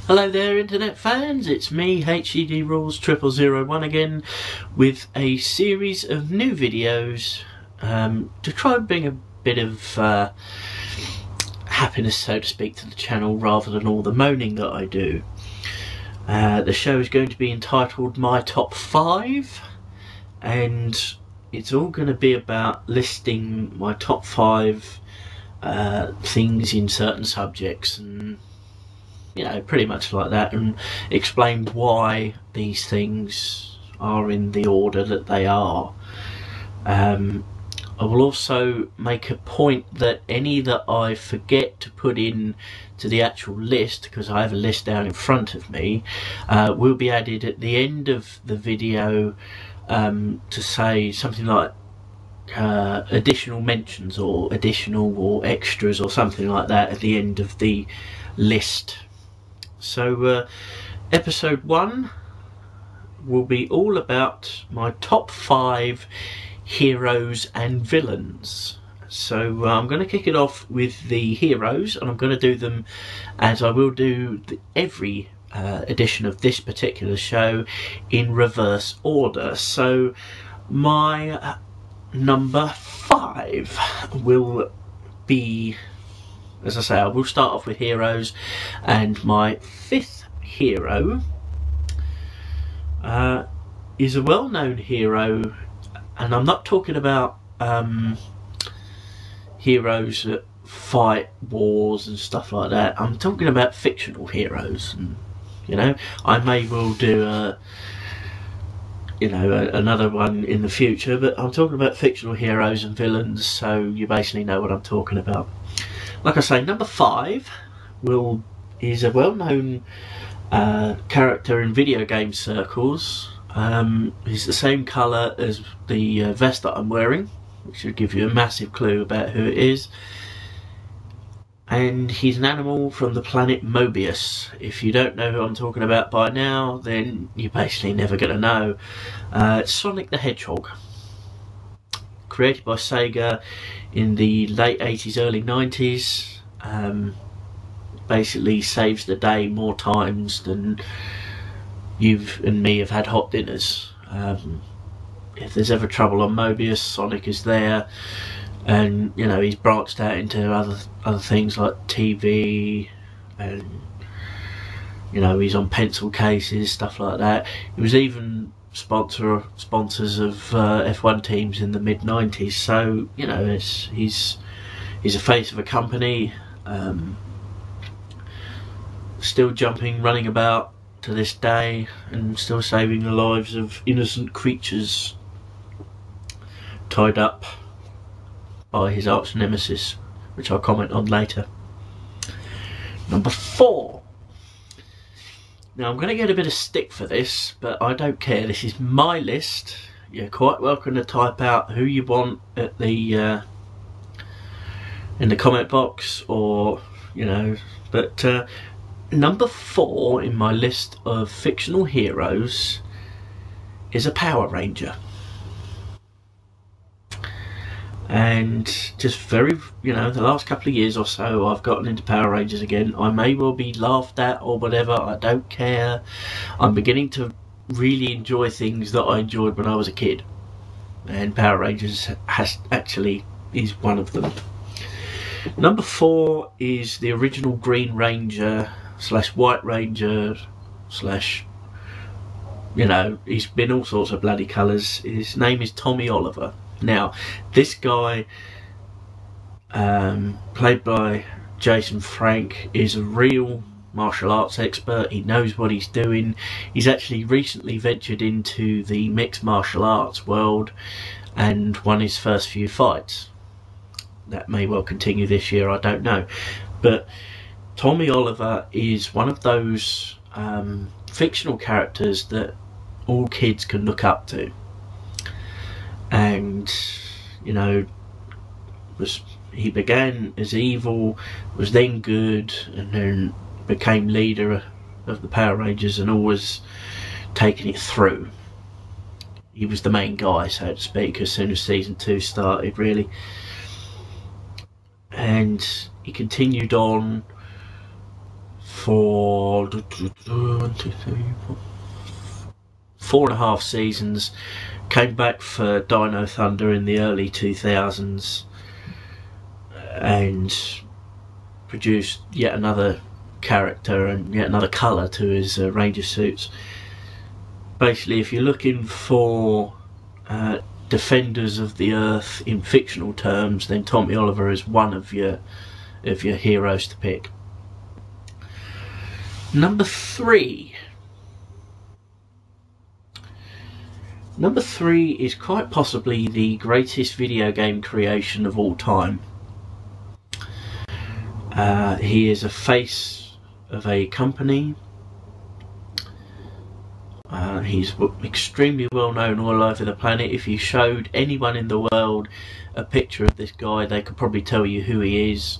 Hello there internet fans, it's me HED Rules 0001 again with a series of new videos to try and bring a bit of happiness, so to speak, to the channel rather than all the moaning that I do. The show is going to be entitled My Top 5, and it's all going to be about listing my top 5 things in certain subjects, and you know, pretty much like that, and explain why these things are in the order that they are. I will also make a point that any that I forget to put in to the actual list, because I have a list down in front of me, will be added at the end of the video to say something like additional mentions or additional or extras or something like that at the end of the list. So episode 1 will be all about my top 5 heroes and villains. So I'm going to kick it off with the heroes, and I'm going to do them as I will do every edition of this particular show in reverse order. So my number 5 will be, as I say, I will start off with heroes, and my 5th hero is a well-known hero, and I'm not talking about heroes that fight wars and stuff like that. I'm talking about fictional heroes, and you know, I may well do another one in the future, but I'm talking about fictional heroes and villains, so you basically know what I'm talking about. Like I say, number 5 is a well-known character in video game circles. He's the same colour as the vest that I'm wearing, which should give you a massive clue about who it is. And he's an animal from the planet Mobius. If you don't know who I'm talking about by now, then you're basically never going to know. It's Sonic the Hedgehog. Created by Sega in the late 80s, early 90s. Basically saves the day more times than you and me have had hot dinners. If there's ever trouble on Mobius, Sonic is there, and you know, he's branched out into other things like TV, and you know, he's on pencil cases, stuff like that. He was even sponsors of F1 teams in the mid-90s, so you know, he's a face of a company, still jumping, running about to this day, and still saving the lives of innocent creatures tied up by his arch nemesis, which I'll comment on later. Number 4. Now I'm going to get a bit of stick for this, but I don't care. This is my list. You're quite welcome to type out who you want at the in the comment box, or you know, but number 4 in my list of fictional heroes is a Power Ranger. And just very, you know, the last couple of years or so I've gotten into Power Rangers again. I may well be laughed at or whatever, I don't care. I'm beginning to really enjoy things that I enjoyed when I was a kid, and Power Rangers is one of them. Number 4 is the original Green Ranger / White Ranger / you know, he's been all sorts of bloody colours. His name is Tommy Oliver. Now, this guy, played by Jason Frank, is a real martial arts expert. He knows what he's doing. He's actually recently ventured into the mixed martial arts world and won his first few fights. That may well continue this year, I don't know. But Tommy Oliver is one of those fictional characters that all kids can look up to. And you know, he began as evil, was then good, and then became leader of the Power Rangers, and always taking it through. He was the main guy, so to speak, as soon as season 2 started, really. And he continued on for 4.5 seasons. Came back for Dino Thunder in the early 2000s and produced yet another character and yet another colour to his Ranger suits. Basically, if you're looking for defenders of the Earth in fictional terms, then Tommy Oliver is one of your heroes to pick. Number three is quite possibly the greatest video game creation of all time. He is a face of a company. He's extremely well known all over the planet. If you showed anyone in the world a picture of this guy, they could probably tell you who he is.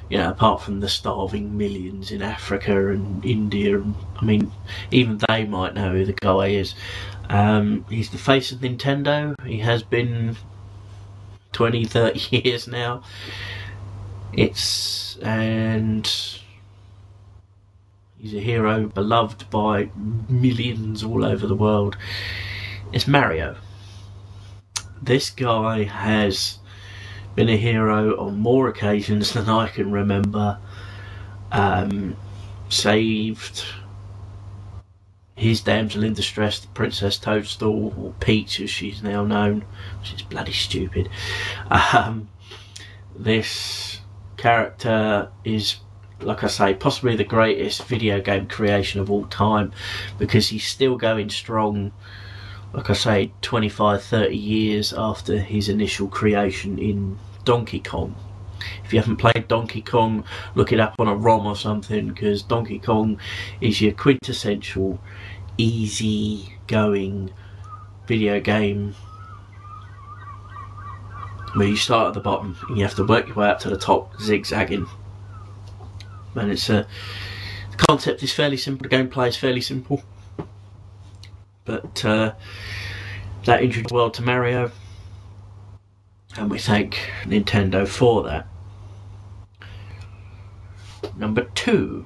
You know, apart from the starving millions in Africa and India, and I mean, even they might know who the guy is. He's the face of Nintendo. He has been 20-30 years now. And he's a hero beloved by millions all over the world. It's Mario. This guy has been a hero on more occasions than I can remember. Saved his damsel in distress, the Princess Toadstool, or Peach as she's now known, which is bloody stupid. This character is, like I say, possibly the greatest video game creation of all time, because he's still going strong, like I say, 25-30 years after his initial creation in Donkey Kong. If you haven't played Donkey Kong, look it up on a ROM or something, because Donkey Kong is your quintessential easy going video game where you start at the bottom and you have to work your way up to the top, zigzagging. And the concept is fairly simple, the gameplay is fairly simple, but that introduced the world to Mario, and we thank Nintendo for that. Number two.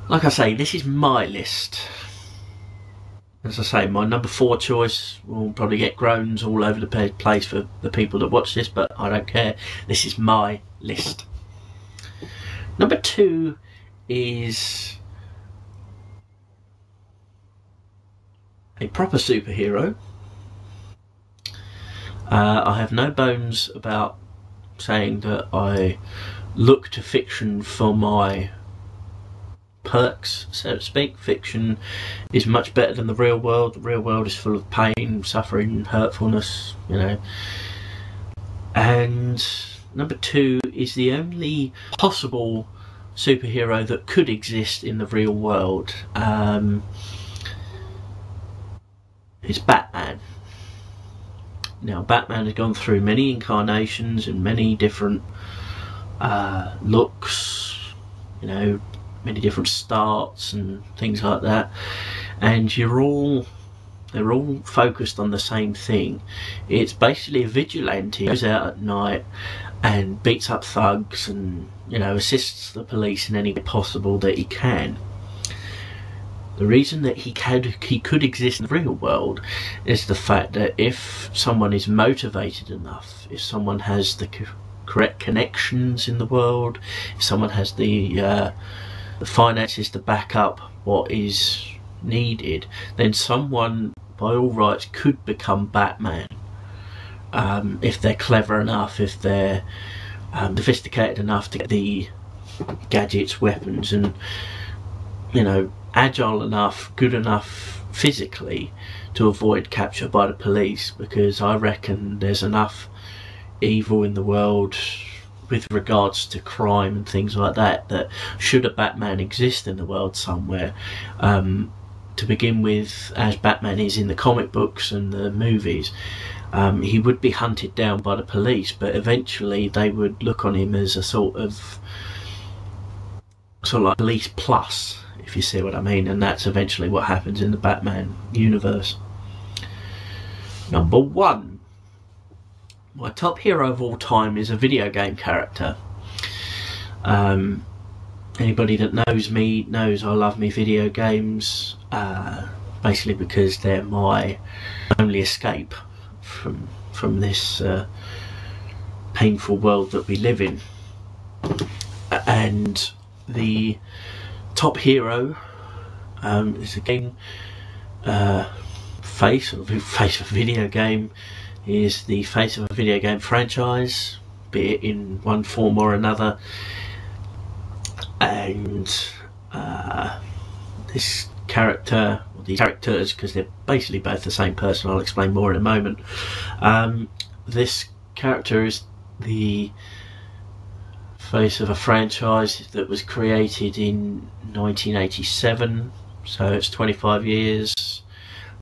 Like I say, this is my list. As I say, my number 4 choice will probably get groans all over the place for the people that watch this, but I don't care. This is my list. Number 2 is a proper superhero. I have no bones about saying that I look to fiction for my perks, so to speak. Fiction is much better than the real world. The real world is full of pain, suffering, hurtfulness, you know. And number 2 is the only possible superhero that could exist in the real world. It's Batman. Now, Batman has gone through many incarnations and many different looks, you know, many different starts and things like that, and they're all focused on the same thing. It's basically a vigilante who goes out at night and beats up thugs and, you know, assists the police in any way possible that he can. The reason that he could exist in the real world is the fact that if someone is motivated enough, if someone has the correct connections in the world, if someone has the finances to back up what is needed, then someone by all rights could become Batman, if they're clever enough, if they're sophisticated enough to get the gadgets, weapons, and, you know, agile enough, good enough physically to avoid capture by the police, because I reckon there's enough evil in the world with regards to crime and things like that, that should a Batman exist in the world somewhere, to begin with, as Batman is in the comic books and the movies, he would be hunted down by the police, but eventually they would look on him as a sort of like police plus, if you see what I mean, and that's eventually what happens in the Batman universe. Number 1. My top hero of all time is a video game character. Anybody that knows me knows I love me video games, basically because they're my only escape from this painful world that we live in. And the top hero is again face of a video game, is the face of a video game franchise, be it in one form or another. And this character, or these characters, because they're basically both the same person, I'll explain more in a moment. This character is the face of a franchise that was created in 1987, so it's 25 years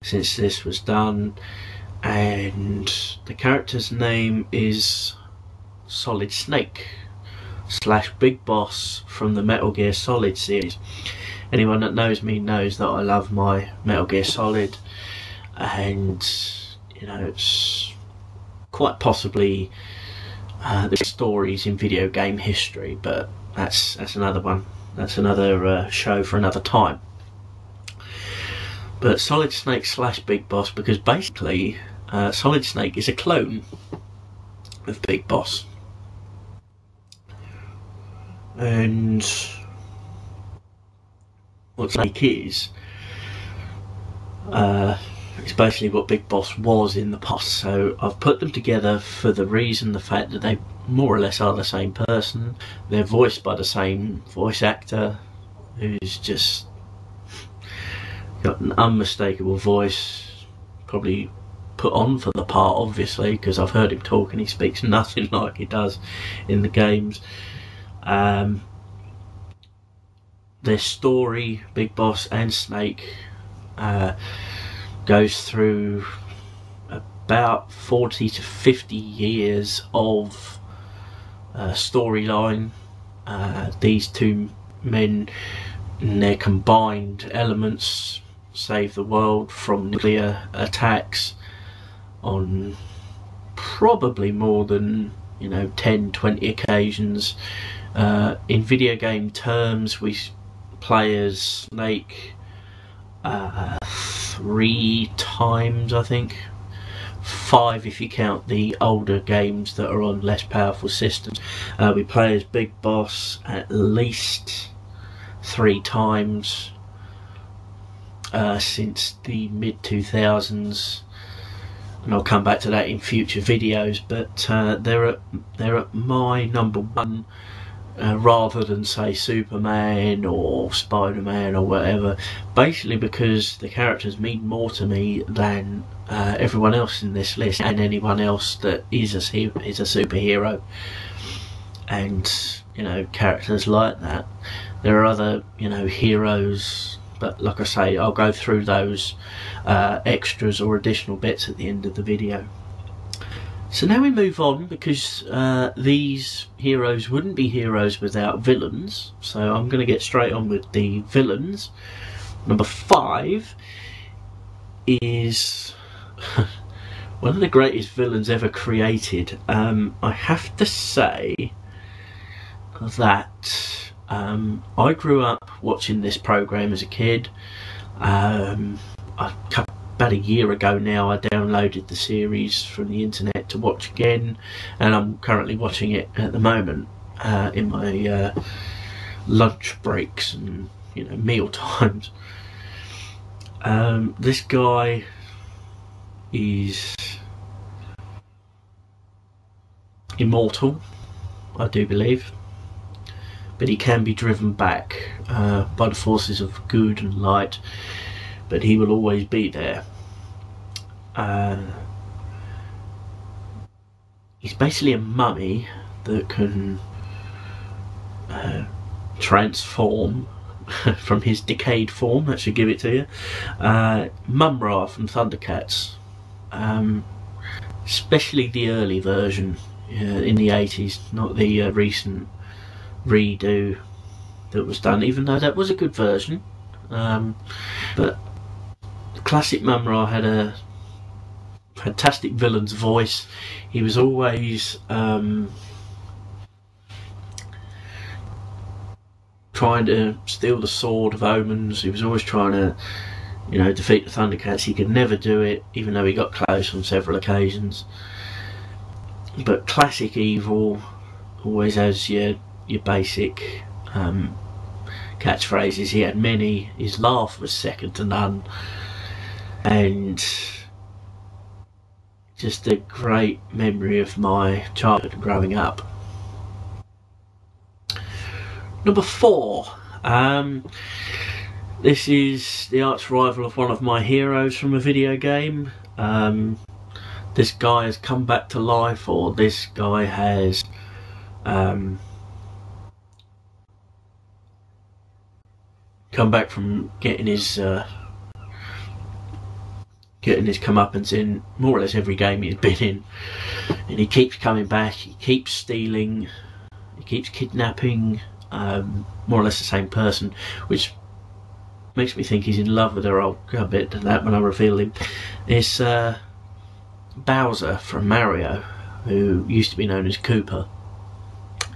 since this was done, and the character's name is Solid Snake / Big Boss from the Metal Gear Solid series. Anyone that knows me knows that I love my Metal Gear Solid, and you know, it's quite possibly the stories in video game history, but that's another one. That's another show for another time. But Solid Snake / Big Boss, because basically Solid Snake is a clone of Big Boss, and what Snake is basically what Big Boss was in the past. So I've put them together for the fact that they more or less are the same person. They're voiced by the same voice actor, who's just got an unmistakable voice, probably put on for the part, obviously, because I've heard him talk and he speaks nothing like he does in the games. Their story, Big Boss and Snake, goes through about 40 to 50 years of storyline. These two men and their combined elements save the world from nuclear attacks on probably more than 10-20 occasions. In video game terms, we play as Snake 3 times, I think. 5 if you count the older games that are on less powerful systems. We play as Big Boss at least 3 times since the mid-2000s, and I'll come back to that in future videos, but they're at my number 1 rather than say Superman or Spider-Man or whatever, basically because the characters mean more to me than everyone else in this list and anyone else that is a superhero. And characters like that, there are other heroes, but like I say, I'll go through those extras or additional bits at the end of the video. So now we move on, because these heroes wouldn't be heroes without villains, so I'm going to get straight on with the villains. Number 5 is one of the greatest villains ever created. I have to say that I grew up watching this program as a kid. About a year ago now, I downloaded the series from the internet to watch again, and I'm currently watching it at the moment in my lunch breaks and meal times. This guy is immortal, I do believe, but he can be driven back by the forces of good and light, but he will always be there. He's basically a mummy that can transform from his decayed form. That should give it to you. Mumm-Ra from Thundercats, especially the early version in the 80s, not the recent redo that was done, even though that was a good version. But classic Mumm-Ra had a fantastic villain's voice. He was always trying to steal the sword of omens. He was always trying to, you know, defeat the Thundercats. He could never do it, even though he got close on several occasions. But classic evil always has your basic catchphrases. He had many. His laugh was second to none, and just a great memory of my childhood growing up. Number 4. This is the arch rival of one of my heroes from a video game. This guy has come back to life, or this guy has come back from getting his comeuppance in more or less every game he's been in, and he keeps coming back. He keeps stealing, he keeps kidnapping more or less the same person, which makes me think he's in love with her. I'll go a bit to that when I reveal him. It's Bowser from Mario, who used to be known as Koopa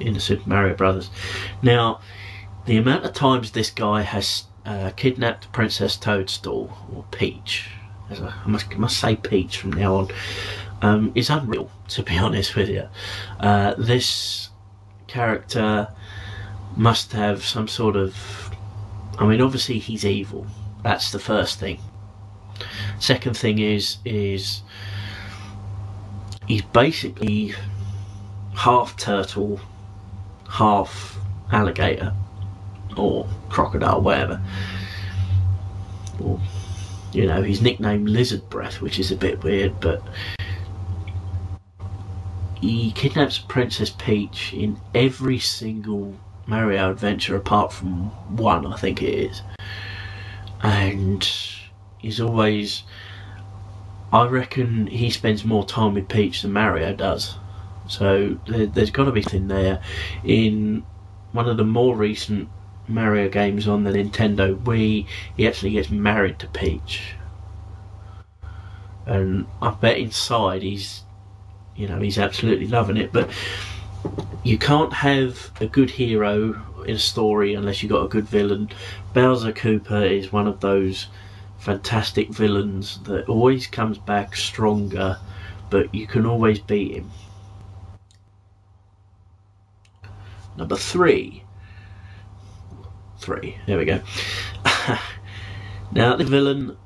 in the Super Mario Brothers. Now, the amount of times this guy has kidnapped Princess Toadstool, or Peach, I must say Peach from now on, is unreal, to be honest with you. This character must have some sort of, I mean, obviously he's evil. That's the first thing. Second thing is he's basically half turtle, half alligator, or crocodile, whatever. Or, you know, he's nicknamed Lizard Breath, which is a bit weird, but he kidnaps Princess Peach in every single Mario adventure apart from one, I think it is. And he's always, I reckon he spends more time with Peach than Mario does. So there's got to be something there. In one of the more recent Mario games on the Nintendo Wii, he actually gets married to Peach, and I bet inside he's, you know, he's absolutely loving it. But you can't have a good hero in a story unless you've got a good villain. Bowser Koopa is one of those fantastic villains that always comes back stronger, but you can always beat him. Number 3. There we go. Now, the villain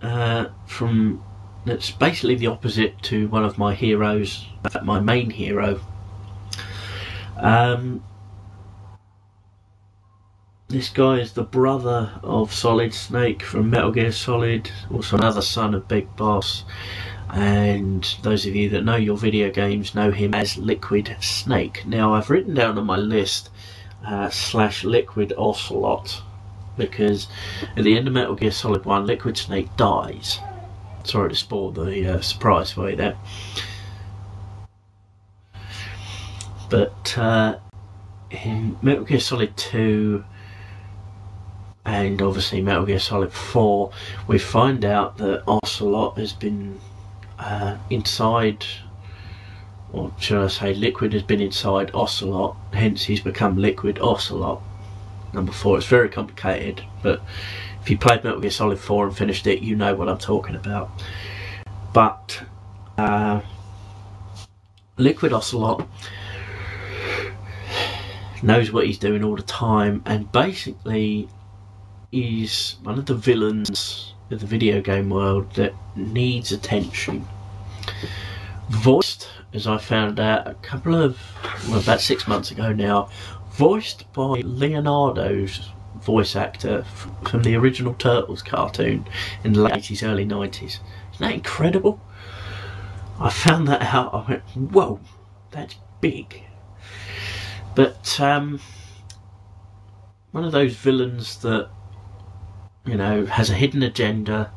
that's basically the opposite to one of my heroes, my main hero. This guy is the brother of Solid Snake from Metal Gear Solid, also another son of Big Boss, and those of you that know your video games know him as Liquid Snake. Now, I've written down on my list / Liquid Ocelot, because at the end of Metal Gear Solid 1, Liquid Snake dies. Sorry to spoil the surprise for you there. But in Metal Gear Solid 2 and obviously Metal Gear Solid 4, we find out that Ocelot has been inside, or should I say Liquid has been inside Ocelot, hence he's become Liquid Ocelot. Number 4, it's very complicated, but if you played Metal Gear Solid 4 and finished it, you know what I'm talking about. But Liquid Ocelot knows what he's doing all the time, and basically is one of the villains of the video game world that needs attention. Voiced, as I found out about 6 months ago now, voiced by Leonardo's voice actor from the original Turtles cartoon in the late 80s, early 90s. Isn't that incredible? I found that out, I went, whoa, that's big. But one of those villains that, you know, has a hidden agenda,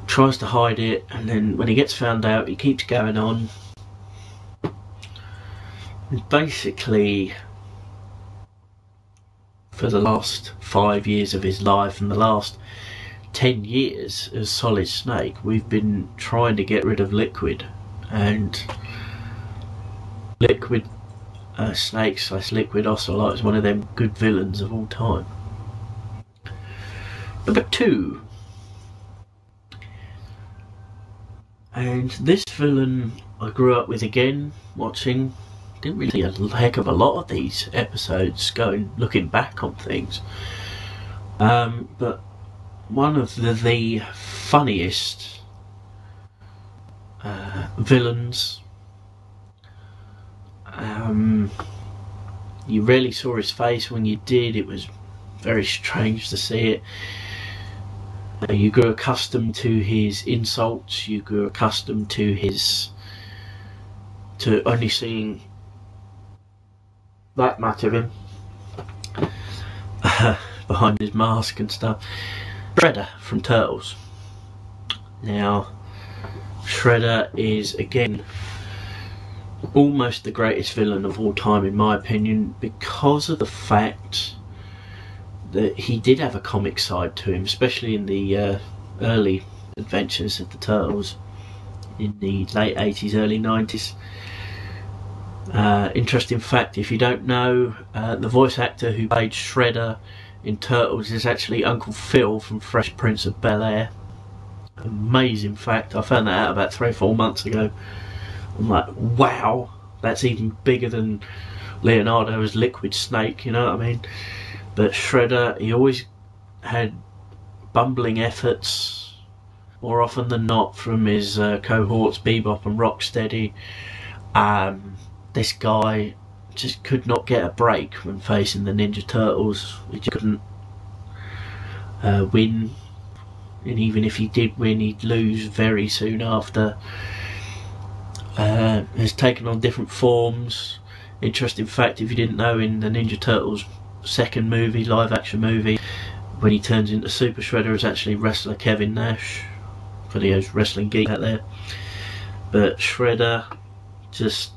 tries to hide it, and then when he gets found out, he keeps going on. And basically, for the last 5 years of his life and the last 10 years as Solid Snake, we've been trying to get rid of Liquid, and Liquid Snake/Liquid Ocelot is one of them good villains of all time. Number 2. And this villain I grew up with again, watching. Didn't really see a heck of a lot of these episodes looking back on things. But one of the funniest villains. You rarely saw his face. When you did, it was very strange to see it. You grew accustomed to his insults. You grew accustomed to only seeing that much of him behind his mask and stuff. Shredder from Turtles. Now, Shredder is again almost the greatest villain of all time in my opinion, because of the fact that he did have a comic side to him, especially in the early adventures of the Turtles in the late 80s, early 90s. Interesting fact, if you don't know, the voice actor who played Shredder in Turtles is actually Uncle Phil from Fresh Prince of Bel-Air. Amazing fact. I found that out about 3 or 4 months ago. I'm like, wow, that's even bigger than Leonardo as Liquid Snake, you know what I mean? But Shredder, he always had bumbling efforts, more often than not, from his cohorts Bebop and Rocksteady. This guy just could not get a break when facing the Ninja Turtles. He just couldn't win, and even if he did win, he'd lose very soon after. Has taken on different forms. Interesting fact, if you didn't know, in the Ninja Turtles second movie, live action movie, when he turns into Super Shredder, is actually wrestler Kevin Nash, for the wrestling geek out there. But Shredder, just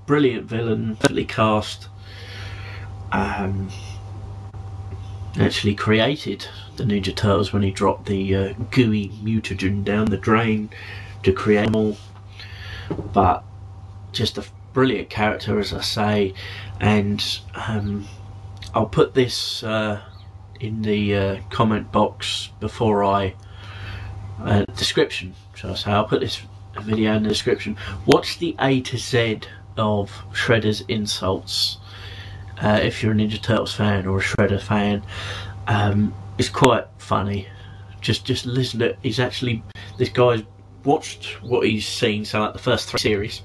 brilliant villain, perfectly cast. Actually created the Ninja Turtles when he dropped the gooey mutagen down the drain to create them all. But just a brilliant character, as I say, and I'll put this in the comment box before description, shall I say. I'll put this video in the description. Watch the A to Z of Shredder's insults if you're a Ninja Turtles fan or a Shredder fan. It's quite funny. Just listen to it. He's actually, this guy's watched what he's seen, so like the first 3 series,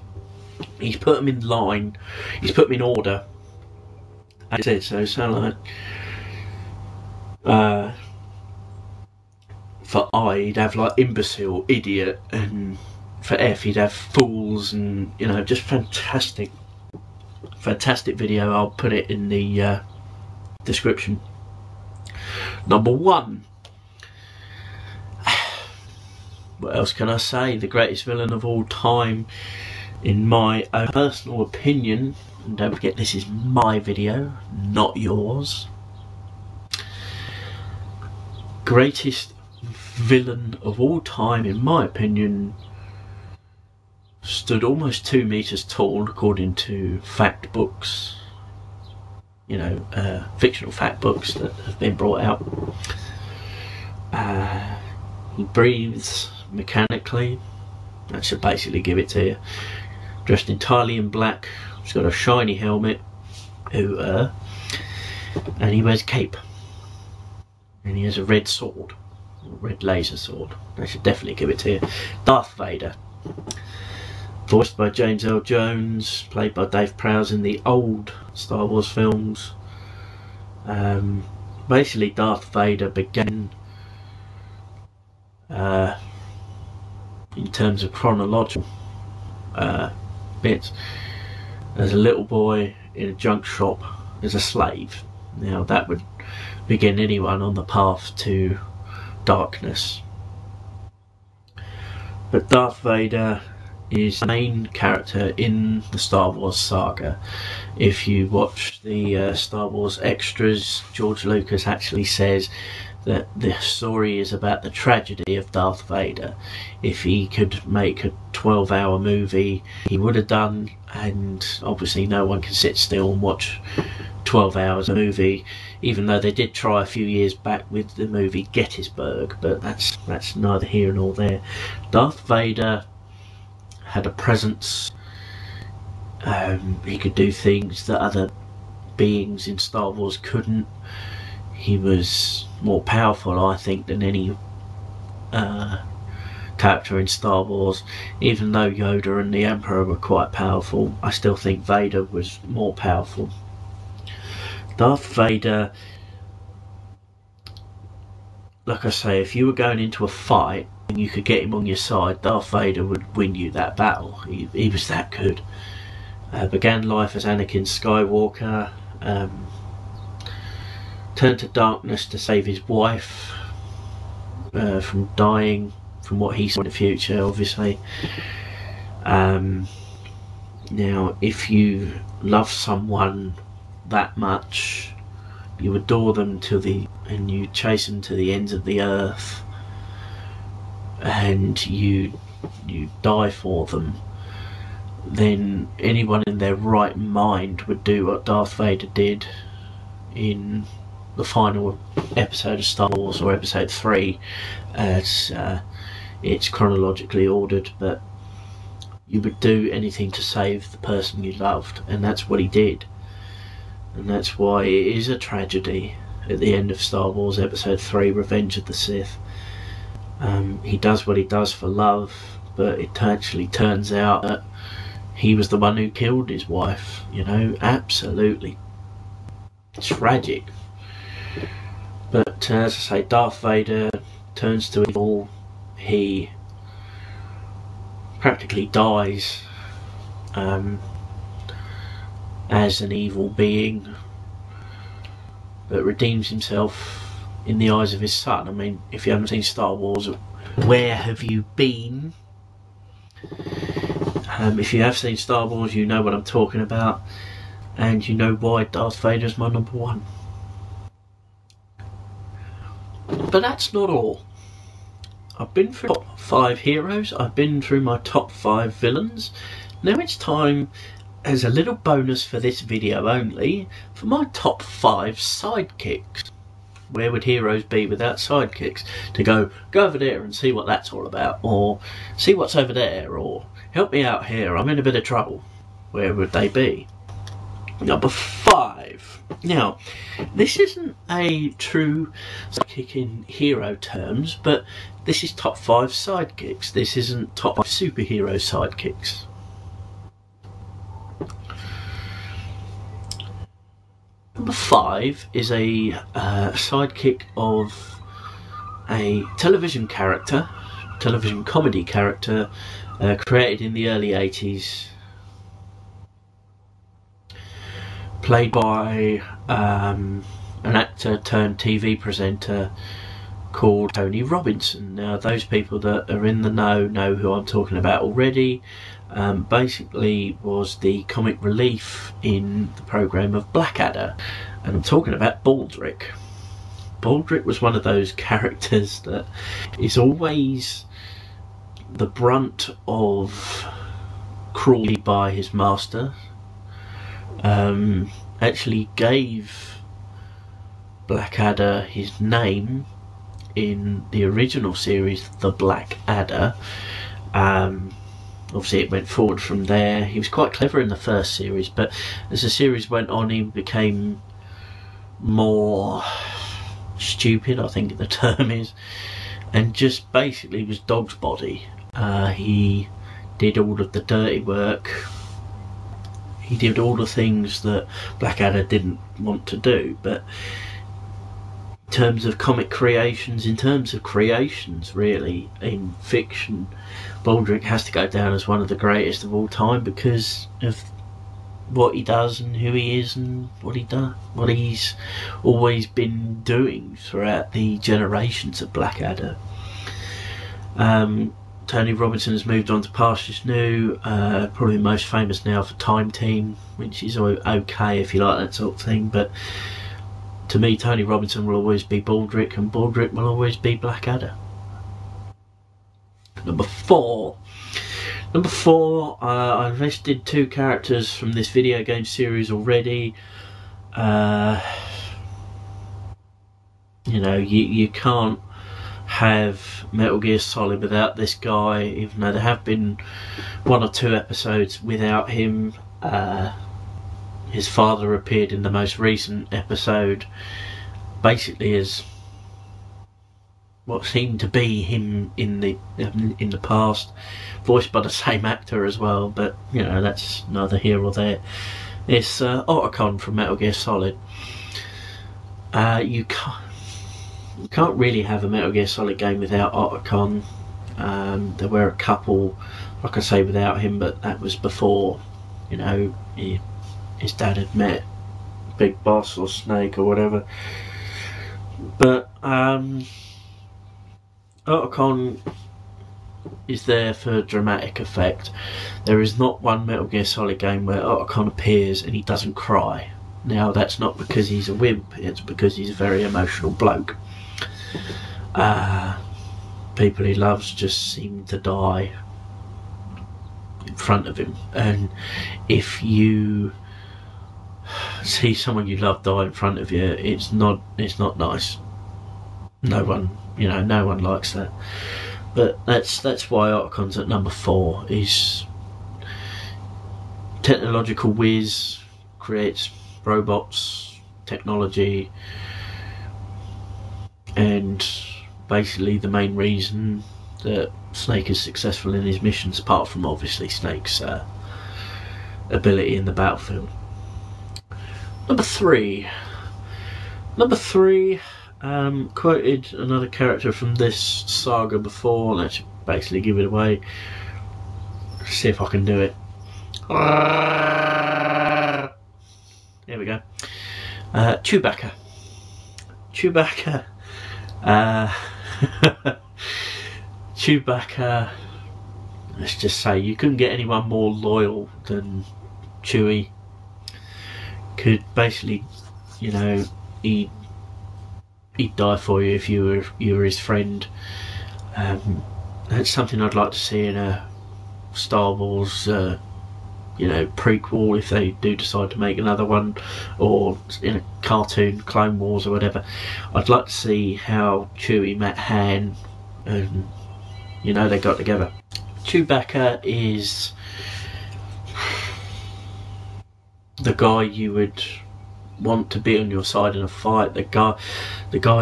he's put them in line, he's put them in order, as I said. So it sounds like for I, he'd have like imbecile, idiot, and for F he'd have fools, and you know, just fantastic video. I'll put it in the description. Number 1. What else can I say? The greatest villain of all time, in my own personal opinion. And don't forget, this is my video, not yours. Greatest villain of all time, in my opinion, stood almost 2 meters tall, according to fact books. You know, fictional fact books that have been brought out. He breathes mechanically. That should basically give it to you. Dressed entirely in black. He's got a shiny helmet. And he wears a cape. And he has a red sword. A red laser sword. That should definitely give it to you. Darth Vader. Voiced by James L. Jones. Played by Dave Prowse in the old Star Wars films. Basically, Darth Vader began, in terms of chronological bits, as a little boy in a junk shop as a slave. Now that would begin anyone on the path to darkness. But Darth Vader is the main character in the Star Wars saga. If you watch the Star Wars extras, George Lucas actually says that the story is about the tragedy of Darth Vader. If he could make a 12-hour movie, he would have done, and obviously no one can sit still and watch 12 hours of movie, even though they did try a few years back with the movie Gettysburg, but that's neither here nor there. Darth Vader had a presence. He could do things that other beings in Star Wars couldn't. He was more powerful, I think, than any character in Star Wars. Even though Yoda and the Emperor were quite powerful, I still think Vader was more powerful. Darth Vader, like I say, if you were going into a fight and you could get him on your side, Darth Vader would win you that battle. He was that good. Began life as Anakin Skywalker, turned to darkness to save his wife from dying, from what he saw in the future, obviously. Now, if you love someone that much, you adore them and you chase them to the ends of the earth, and you die for them, then anyone in their right mind would do what Darth Vader did in the final episode of Star Wars, or episode 3, as it's chronologically ordered, but you would do anything to save the person you loved, and that's what he did. And that's why it is a tragedy at the end of Star Wars episode 3, Revenge of the Sith. He does what he does for love, but it actually turns out that he was the one who killed his wife, you know. Absolutely tragic. But as I say, Darth Vader turns to evil. He practically dies as an evil being, but redeems himself in the eyes of his son. I mean, if you haven't seen Star Wars, where have you been? If you have seen Star Wars, you know what I'm talking about, and you know why Darth Vader is my number 1. But that's not all. I've been through top 5 heroes, I've been through my top 5 villains. Now it's time, as a little bonus for this video only, for my top 5 sidekicks. Where would heroes be without sidekicks? To go over there and see what that's all about, or see what's over there, or help me out here, I'm in a bit of trouble. Where would they be? Number 5. Now, this isn't a true sidekick in hero terms, but this is top 5 sidekicks. This isn't top 5 superhero sidekicks. Number 5 is a sidekick of a television comedy character, created in the early 80s, played by an actor turned TV presenter called Tony Robinson. Now, those people that are in the know who I'm talking about already. Basically was the comic relief in the programme of Blackadder, and I'm talking about Baldrick. Baldrick was one of those characters that is always the brunt of cruelty by his master. Actually gave Blackadder his name in the original series, The Blackadder. Obviously it went forward from there. He was quite clever in the first series, but as the series went on he became more stupid, I think the term is, and just basically was dog's body. He did all of the dirty work. He did all the things that Blackadder didn't want to do. But in terms of comic creations, really, in fiction, Baldrick has to go down as one of the greatest of all time because of what he does and who he is and what he's always been doing throughout the generations of Blackadder. Tony Robinson has moved on to pastures new, probably most famous now for Time Team, which is okay if you like that sort of thing, but to me, Tony Robinson will always be Baldric, and Baldric will always be Blackadder. Number four. I've listed 2 characters from this video game series already. You know, you can't have Metal Gear Solid without this guy, even though there have been 1 or 2 episodes without him. His father appeared in the most recent episode, basically as what seemed to be him in the past, voiced by the same actor as well. But you know, that's neither here or there. It's Otacon from Metal Gear Solid. You can't really have a Metal Gear Solid game without Otacon. There were a couple, like I say, without him, but that was before, you know, his dad had met Big Boss or Snake or whatever. But Otacon is there for dramatic effect. There is not one Metal Gear Solid game where Otacon appears and he doesn't cry. Now, that's not because he's a wimp, it's because he's a very emotional bloke. People he loves just seem to die in front of him, and if you see someone you love die in front of you, it's not nice. No one likes that. But that's why Otacon's at number 4. He's technological whiz, creates robots, technology, and basically the main reason that Snake is successful in his missions, apart from obviously Snake's ability in the battlefield. Number three, quoted another character from this saga before. Let's basically give it away. See if I can do it. There we go. Chewbacca. Chewbacca, let's just say you couldn't get anyone more loyal than Chewie. Could basically, you know, he'd die for you if you were his friend. That's something I'd like to see in a Star Wars prequel, if they do decide to make another one, or in a cartoon, Clone Wars or whatever. I'd like to see how Chewie met Han and, you know, they got together. Chewbacca is the guy you would want to be on your side in a fight. The guy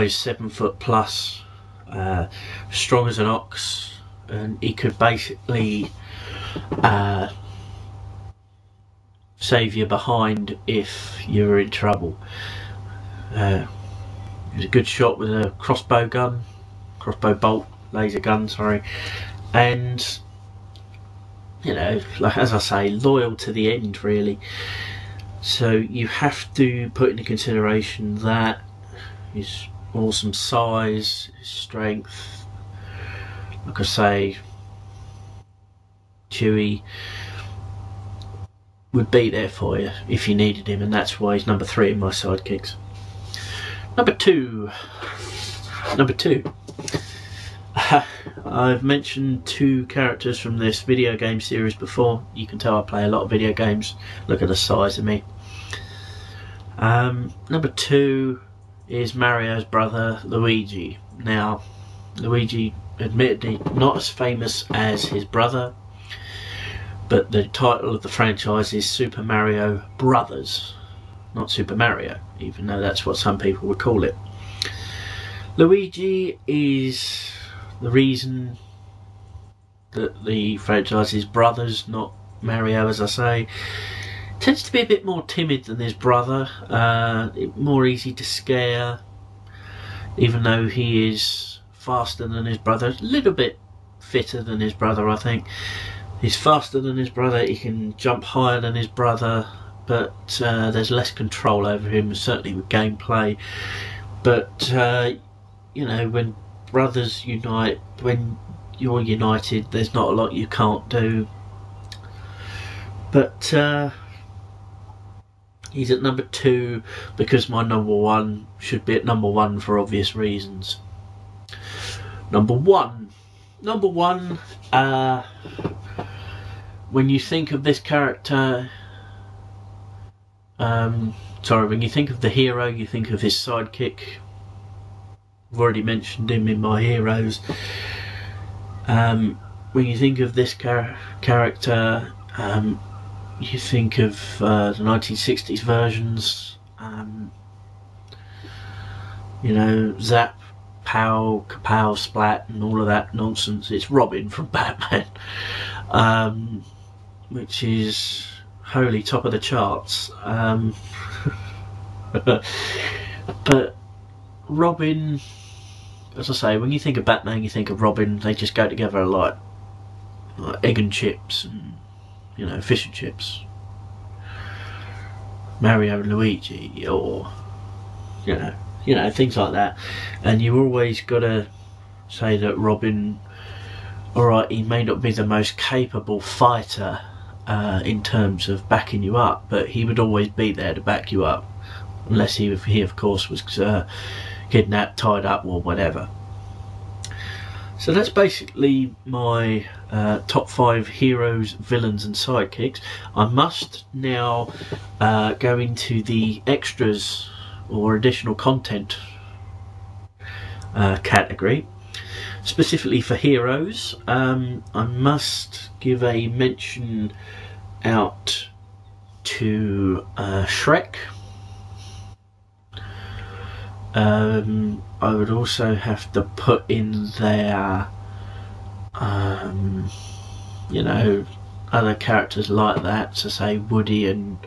is 7 foot plus, strong as an ox, and he could basically save you behind if you were in trouble. He was a good shot with a crossbow bolt, laser gun, sorry, and, you know, like, as I say, loyal to the end, really. So you have to put into consideration that his awesome size, his strength. Like I say, Chewie would be there for you if you needed him, and that's why he's number 3 in my sidekicks. Number two. I've mentioned 2 characters from this video game series before. You can tell I play a lot of video games. Look at the size of me. Number 2 is Mario's brother, Luigi. Now, Luigi, admittedly, not as famous as his brother, but the title of the franchise is Super Mario Brothers, not Super Mario, even though that's what some people would call it. Luigi is the reason that the franchise is Brothers, not Mario, as I say. Tends to be a bit more timid than his brother, more easy to scare, even though he is faster than his brother. A little bit fitter than his brother, I think. He's faster than his brother, he can jump higher than his brother, but there's less control over him, certainly with gameplay. But you know, when brothers unite, when you're united, there's not a lot you can't do. But He's at number 2 because my number 1 should be at number 1 for obvious reasons. Number 1. When you think of this character, when you think of the hero, you think of his sidekick. I've already mentioned him in my heroes. When you think of this character, you think of the 1960s versions, you know, Zap, Pow, Kapow, Splat and all of that nonsense. It's Robin from Batman, which is holy top of the charts. But Robin, as I say, when you think of Batman, you think of Robin. They just go together like egg and chips, and you know, fish and chips. Mario and Luigi, or you know, things like that. And you always got to say that Robin, alright, he may not be the most capable fighter in terms of backing you up, but he would always be there to back you up, unless he of course was kidnapped, tied up or whatever. So that's basically my top 5 heroes, villains and sidekicks. I must now go into the extras or additional content category. Specifically for heroes, I must give a mention out to Shrek. I would also have to put in there, you know, other characters like that, so say Woody and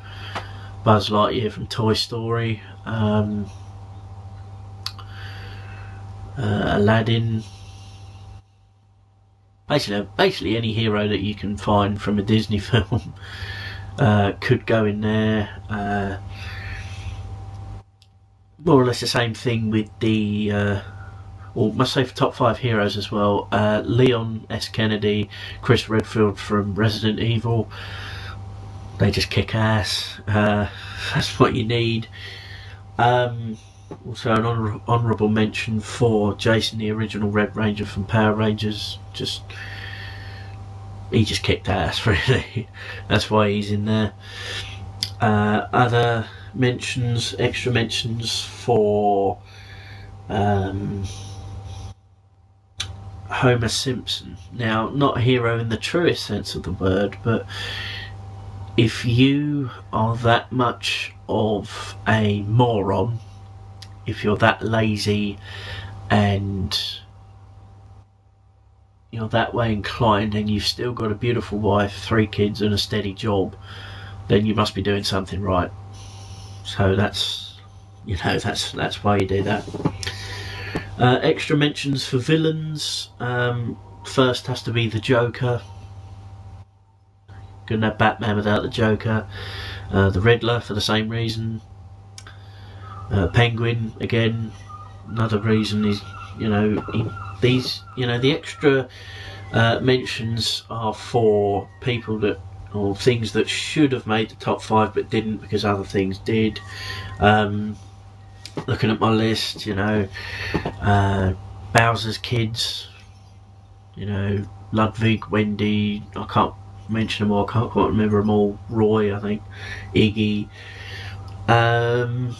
Buzz Lightyear from Toy Story, Aladdin. Basically any hero that you can find from a Disney film could go in there. More or less the same thing with the, well, must say for top 5 heroes as well, Leon S. Kennedy, Chris Redfield from Resident Evil. They just kick ass. That's what you need. Also an honourable mention for Jason, the original Red Ranger from Power Rangers. He just kicked ass, really. That's why he's in there. Other mentions, extra mentions for Homer Simpson. Now, not a hero in the truest sense of the word, but if you are that much of a moron, if you're that lazy and you're that way inclined and you've still got a beautiful wife, 3 kids and a steady job, then you must be doing something right. So that's, you know, that's why you do that. Extra mentions for villains. First has to be the Joker. Couldn't have Batman without the Joker. The Riddler for the same reason. Penguin again, another reason is, you know, the extra mentions are for people that, or things that should have made the top 5 but didn't because other things did. Looking at my list, you know, Bowser's kids, you know, Ludwig, Wendy, I can't mention them all, I can't quite remember them all, Roy, I think, Iggy, the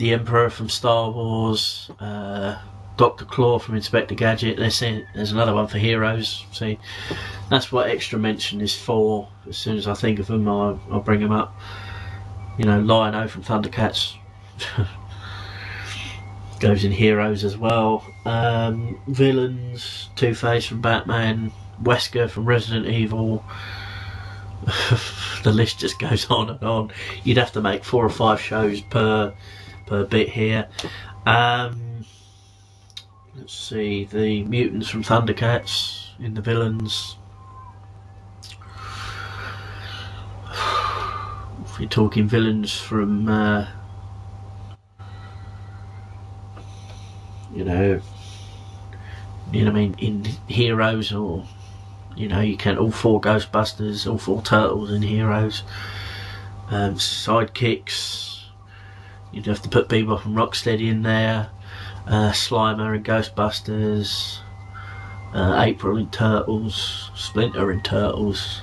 Emperor from Star Wars, Dr. Claw from Inspector Gadget. There's another one for heroes. See, that's what extra mention is for. As soon as I think of them, I'll bring them up. You know, Lion-O from Thundercats goes in heroes as well. Villains, Two-Face from Batman, Wesker from Resident Evil. The list just goes on and on. You'd have to make 4 or 5 shows per bit here. Let's see, the mutants from Thundercats in the villains. If you're talking villains from, you know what I mean, in heroes, or you know, you can all 4 Ghostbusters, all 4 Turtles in heroes. Sidekicks, you'd have to put Bebop and Rocksteady in there. Slimer and Ghostbusters, April in Turtles, Splinter in Turtles.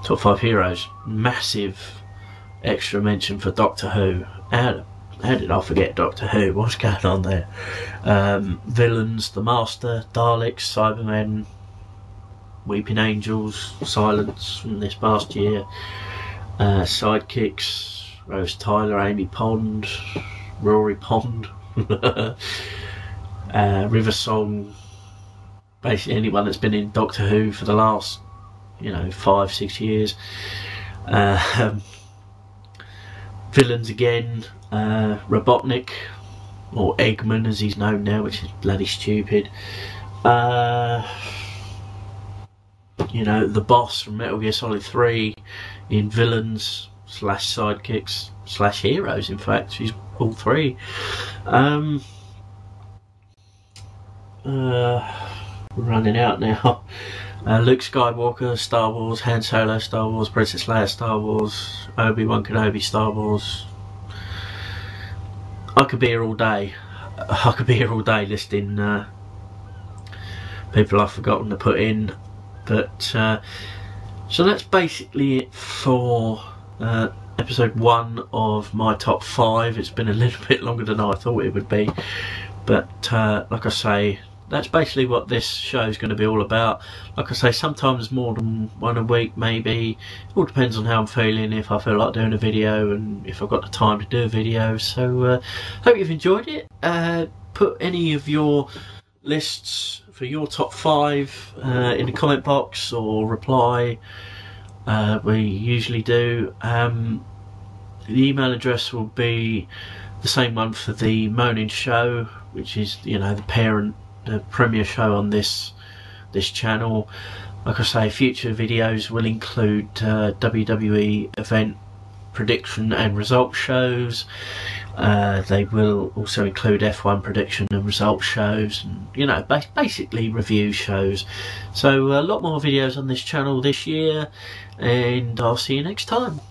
Top 5 heroes. Massive extra mention for Doctor Who. How did I forget Doctor Who? What's going on there? Villains, The Master, Daleks, Cybermen, Weeping Angels, Silence from this past year. Sidekicks, Rose Tyler, Amy Pond, Rory Pond, River Song, basically anyone that's been in Doctor Who for the last, 5-6 years. Villains again, Robotnik, or Eggman as he's known now, which is bloody stupid. The boss from Metal Gear Solid 3 in Villains / Sidekicks / Heroes, in fact, she's all three. Running out now. Luke Skywalker, Star Wars, Han Solo, Star Wars, Princess Leia, Star Wars, Obi-Wan Kenobi, Star Wars. I could be here all day. Listing people I've forgotten to put in. But so that's basically it for episode 1 of my top 5. It's been a little bit longer than I thought it would be, but like I say, that's basically what this show is going to be all about. Like I say, sometimes more than one a week, maybe. It all depends on how I'm feeling, if I feel like doing a video and if I've got the time to do a video. So hope you've enjoyed it. Put any of your lists for your top 5 in the comment box, or reply. We usually do. The email address will be the same one for the Moaning Show, which is the premiere show on this channel. Like I say, future videos will include WWE event prediction and result shows. They will also include F1 prediction and result shows, and basically review shows. So a lot more videos on this channel this year, and I'll see you next time.